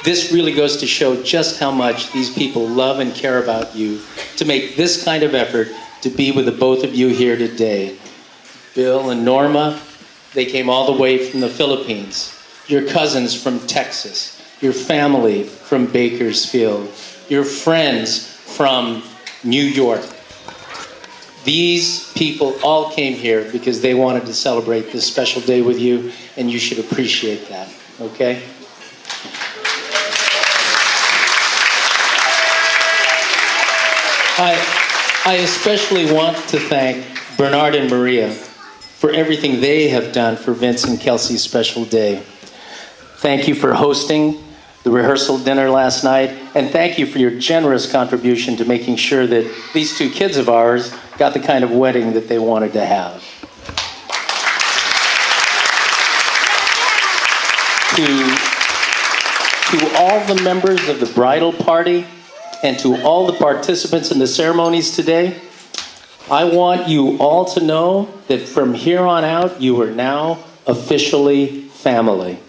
This really goes to show just how much these people love and care about you to make this kind of effort to be with the both of you here today. Bill and Norma, they came all the way from the Philippines. Your cousins from Texas. Your family from Bakersfield. Your friends from New York. These people all came here because they wanted to celebrate this special day with you, and you should appreciate that, okay? I especially want to thank Bernard and Maria for everything they have done for Vince and Kelsey's special day. Thank you for hosting the rehearsal dinner last night, and thank you for your generous contribution to making sure that these two kids of ours got the kind of wedding that they wanted to have. To all the members of the bridal party and to all the participants in the ceremonies today, I want you all to know that from here on out, you are now officially family.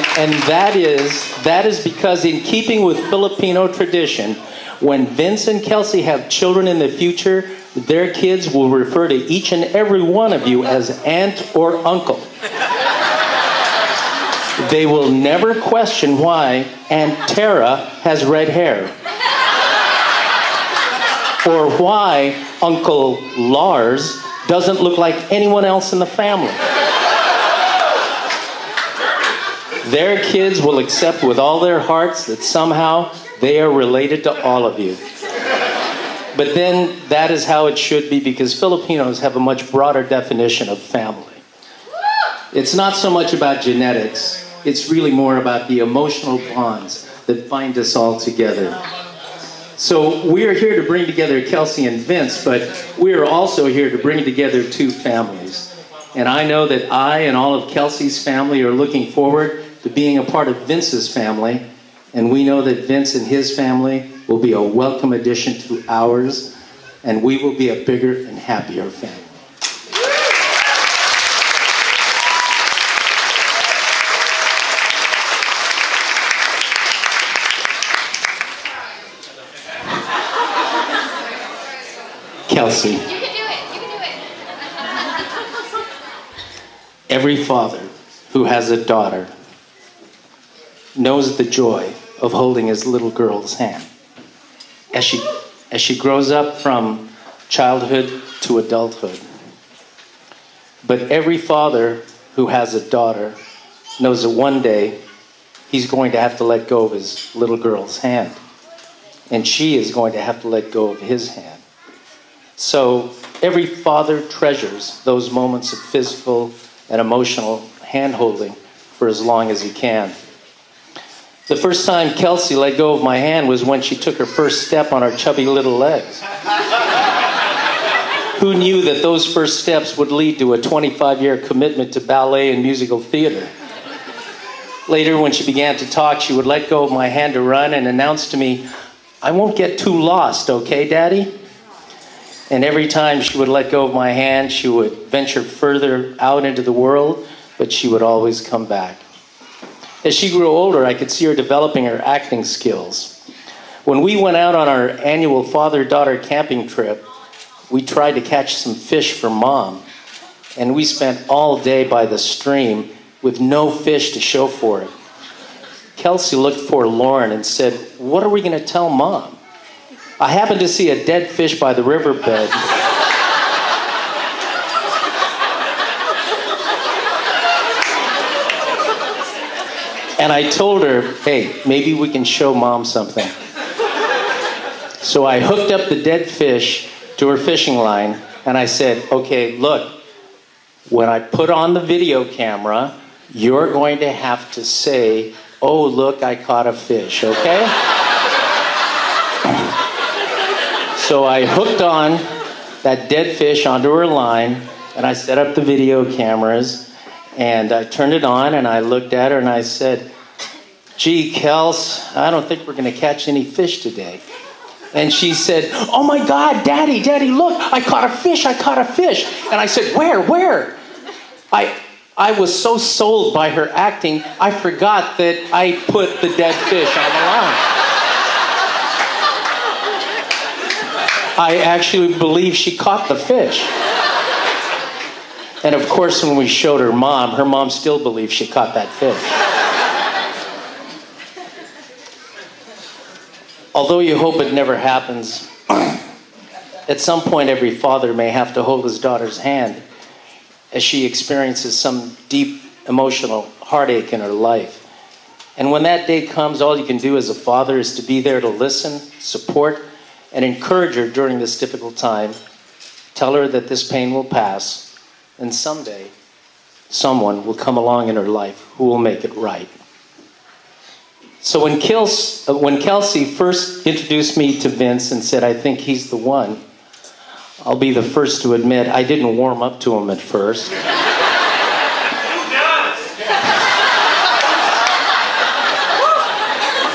And that is because, in keeping with Filipino tradition, when Vince and Kelsey have children in the future, their kids will refer to each and every one of you as aunt or uncle. They will never question why Aunt Tara has red hair, or why Uncle Lars doesn't look like anyone else in the family. Their kids will accept with all their hearts that somehow they are related to all of you. But then that is how it should be, because Filipinos have a much broader definition of family. It's not so much about genetics. It's really more about the emotional bonds that bind us all together. So we are here to bring together Kelsey and Vince, but we are also here to bring together two families. And I know that I and all of Kelsey's family are looking forward to being a part of Vince's family. And we know that Vince and his family will be a welcome addition to ours, and we will be a bigger and happier family. Kelsey. You can do it. You can do it. Every father who has a daughter knows the joy of holding his little girl's hand as she grows up from childhood to adulthood. But every father who has a daughter knows that one day he's going to have to let go of his little girl's hand, and she is going to have to let go of his hand. So every father treasures those moments of physical and emotional hand-holding for as long as he can. The first time Kelsey let go of my hand was when she took her first step on her chubby little legs. Who knew that those first steps would lead to a 25-year commitment to ballet and musical theater? Later, when she began to talk, she would let go of my hand to run and announce to me, "I won't get too lost, okay, Daddy?" And every time she would let go of my hand, she would venture further out into the world, but she would always come back. As she grew older, I could see her developing her acting skills. When we went out on our annual father-daughter camping trip, we tried to catch some fish for Mom, and we spent all day by the stream with no fish to show for it. Kelsey looked forlorn and said, "What are we going to tell Mom? I happened to see a dead fish by the riverbed." And I told her, "Hey, maybe we can show Mom something." So I hooked up the dead fish to her fishing line, and I said, "Okay, look, when I put on the video camera, you're going to have to say, 'Oh, look, I caught a fish,' okay?" So I hooked on that dead fish onto her line, and I set up the video cameras, and I turned it on, and I looked at her, and I said, "Gee, Kels, I don't think we're going to catch any fish today." And she said, "Oh my God, Daddy, look, I caught a fish. And I said, where? I was so sold by her acting, I forgot that I put the dead fish on the line. I actually believe she caught the fish. And of course, when we showed her mom still believed she caught that fish. Although you hope it never happens, at some point every father may have to hold his daughter's hand as she experiences some deep emotional heartache in her life. And when that day comes, all you can do as a father is to be there to listen, support, and encourage her during this difficult time. Tell her that this pain will pass, and someday someone will come along in her life who will make it right. So when Kelsey first introduced me to Vince and said, "I think he's the one," I'll be the first to admit I didn't warm up to him at first.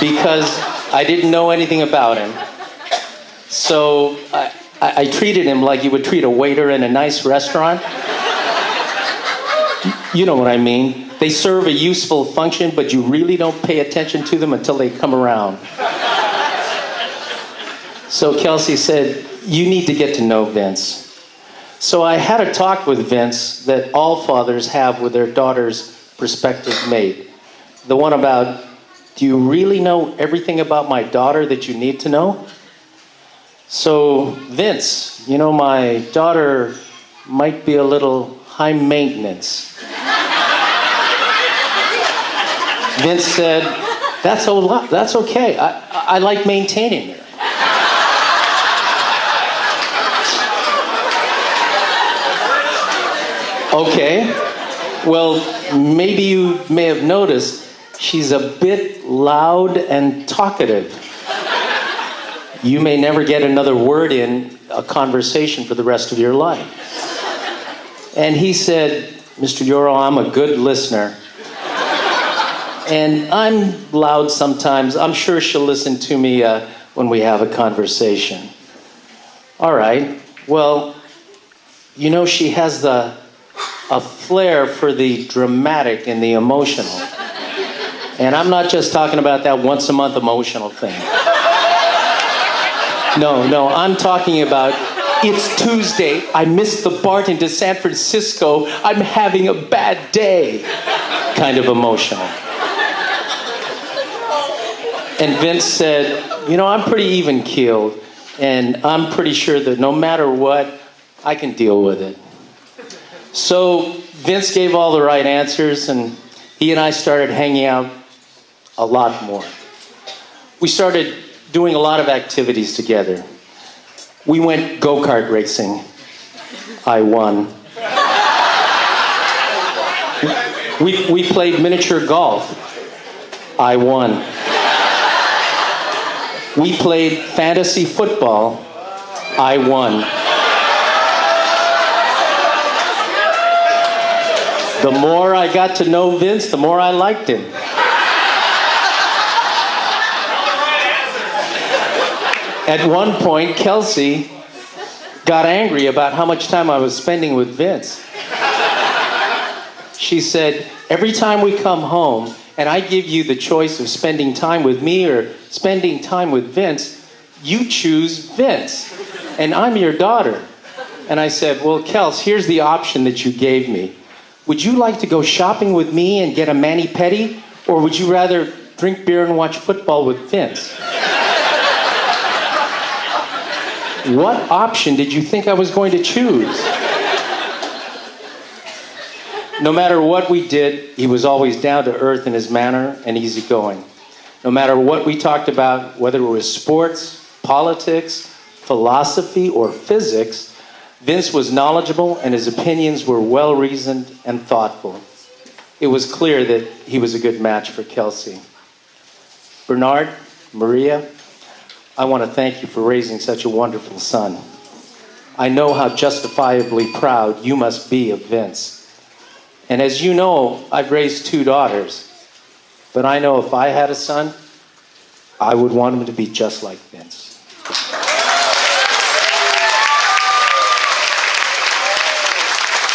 Because I didn't know anything about him. So I treated him like you would treat a waiter in a nice restaurant. You know what I mean. They serve a useful function, but you really don't pay attention to them until they come around. So Kelsey said, "You need to get to know Vince." So I had a talk with Vince that all fathers have with their daughter's prospective mate. The one about, "Do you really know everything about my daughter that you need to know?" So, "Vince, you know, my daughter might be a little high maintenance." Vince said, that's okay. I like maintaining her." Okay. Well, maybe you may have noticed she's a bit loud and talkative. You may never get another word in a conversation for the rest of your life. And he said, "Mr. Yoro, I'm a good listener. And I'm loud sometimes. I'm sure she'll listen to me when we have a conversation." All right. Well, you know, she has a flair for the dramatic and the emotional. And I'm not just talking about that once a month emotional thing. No, I'm talking about, "It's Tuesday, I missed the BART into San Francisco, I'm having a bad day," kind of emotional. And Vince said, "You know, I'm pretty even-keeled, and I'm pretty sure that no matter what, I can deal with it." So Vince gave all the right answers, and he and I started hanging out a lot more. We started doing a lot of activities together. We went go-kart racing. I won. We played miniature golf. I won. We played fantasy football. I won. The more I got to know Vince, the more I liked him. At one point, Kelsey got angry about how much time I was spending with Vince. She said, "Every time we come home and I give you the choice of spending time with me or spending time with Vince, you choose Vince. And I'm your daughter." And I said, "Well, Kels, here's the option that you gave me. Would you like to go shopping with me and get a mani-pedi? Or would you rather drink beer and watch football with Vince? What option did you think I was going to choose?" No matter what we did, he was always down to earth in his manner and easygoing. No matter what we talked about, whether it was sports, politics, philosophy, or physics, Vince was knowledgeable and his opinions were well-reasoned and thoughtful. It was clear that he was a good match for Kelsey. Bernard, Maria, I want to thank you for raising such a wonderful son. I know how justifiably proud you must be of Vince. And as you know, I've raised 2 daughters. But I know if I had a son, I would want him to be just like Vince.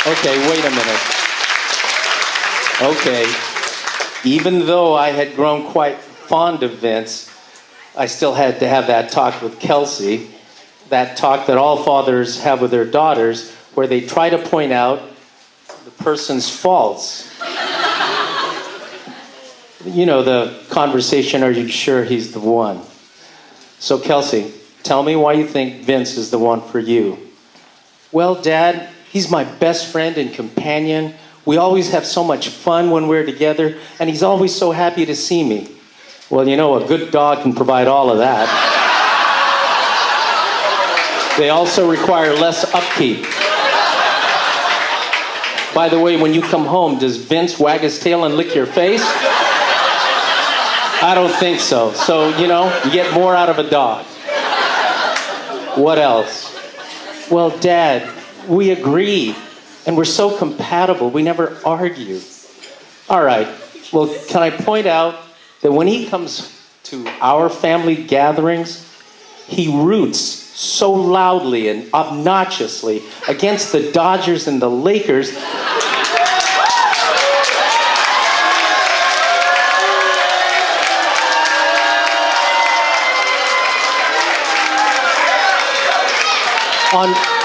Okay, wait a minute. Okay. Even though I had grown quite fond of Vince, I still had to have that talk with Kelsey. That talk that all fathers have with their daughters, where they try to point out the person's faults. You know, the conversation, are you sure he's the one? So Kelsey, tell me why you think Vince is the one for you. Well, Dad, he's my best friend and companion. We always have so much fun when we're together, and he's always so happy to see me. Well, you know, a good dog can provide all of that. They also require less upkeep. By the way, when you come home, does Vince wag his tail and lick your face? I don't think so. So, you know, you get more out of a dog. What else? Well, Dad, we agree, and we're so compatible. We never argue. All right. Well, can I point out that when he comes to our family gatherings, he roots so loudly and obnoxiously against the Dodgers and the Lakers.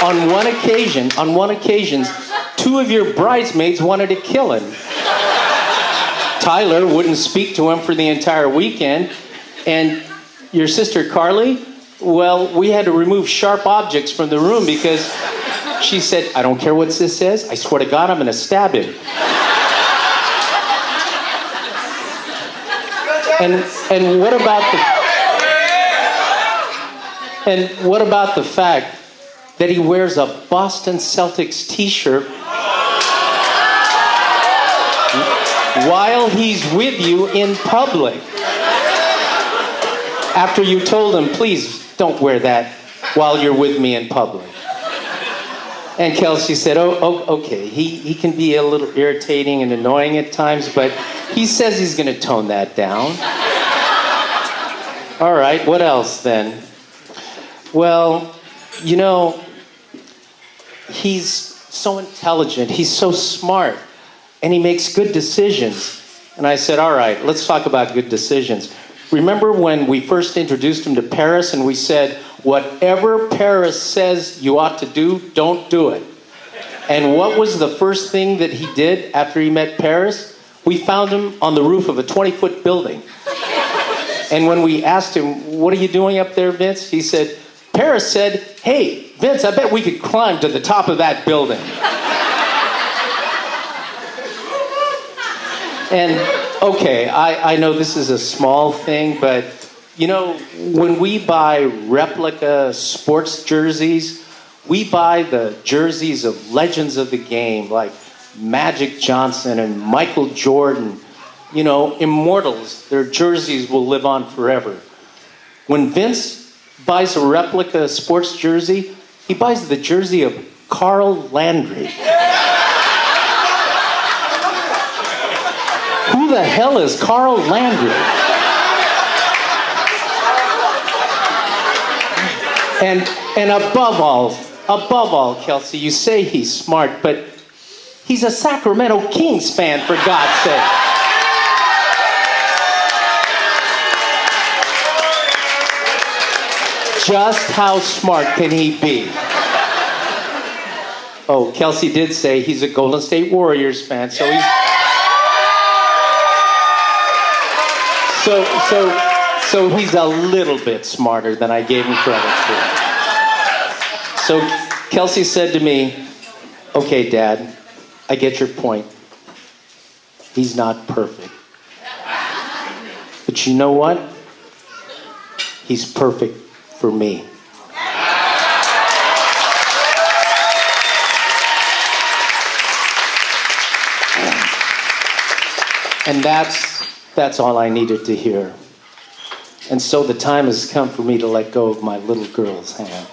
On one occasion, two of your bridesmaids wanted to kill him. Tyler wouldn't speak to him for the entire weekend, and your sister Carly, well, we had to remove sharp objects from the room because she said, I don't care what this says, I swear to God I'm going to stab him. And what about the fact that he wears a Boston Celtics t-shirt while he's with you in public? After you told him, please don't wear that while you're with me in public. And Kelsey said, oh, okay, he can be a little irritating and annoying at times, but he says he's going to tone that down. All right, what else then? Well, you know, he's so intelligent, he's so smart, and he makes good decisions. And I said, all right, let's talk about good decisions. Remember when we first introduced him to Paris and we said, whatever Paris says you ought to do, don't do it. And what was the first thing that he did after he met Paris? We found him on the roof of a 20-foot building. And when we asked him, what are you doing up there, Vince? He said, Paris said, hey, Vince, I bet we could climb to the top of that building. And, okay, I know this is a small thing, but, you know, when we buy replica sports jerseys, we buy the jerseys of legends of the game, like Magic Johnson and Michael Jordan, you know, immortals. Their jerseys will live on forever. When Vince buys a replica sports jersey, he buys the jersey of Carl Landry. Who the hell is Carl Landry? And above all, Kelsey, you say he's smart, but he's a Sacramento Kings fan, for God's sake. Just how smart can he be? Oh, Kelsey did say he's a Golden State Warriors fan, so he's... So he's a little bit smarter than I gave him credit for. So Kelsey said to me, okay, Dad, I get your point. He's not perfect. But you know what? He's perfect for me. And that's all I needed to hear. And so the time has come for me to let go of my little girl's hand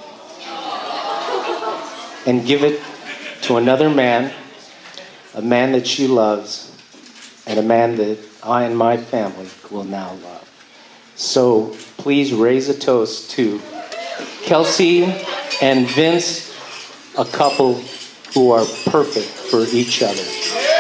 and give it to another man, a man that she loves, and a man that I and my family will now love. So please raise a toast to Kelsey and Vince, a couple who are perfect for each other.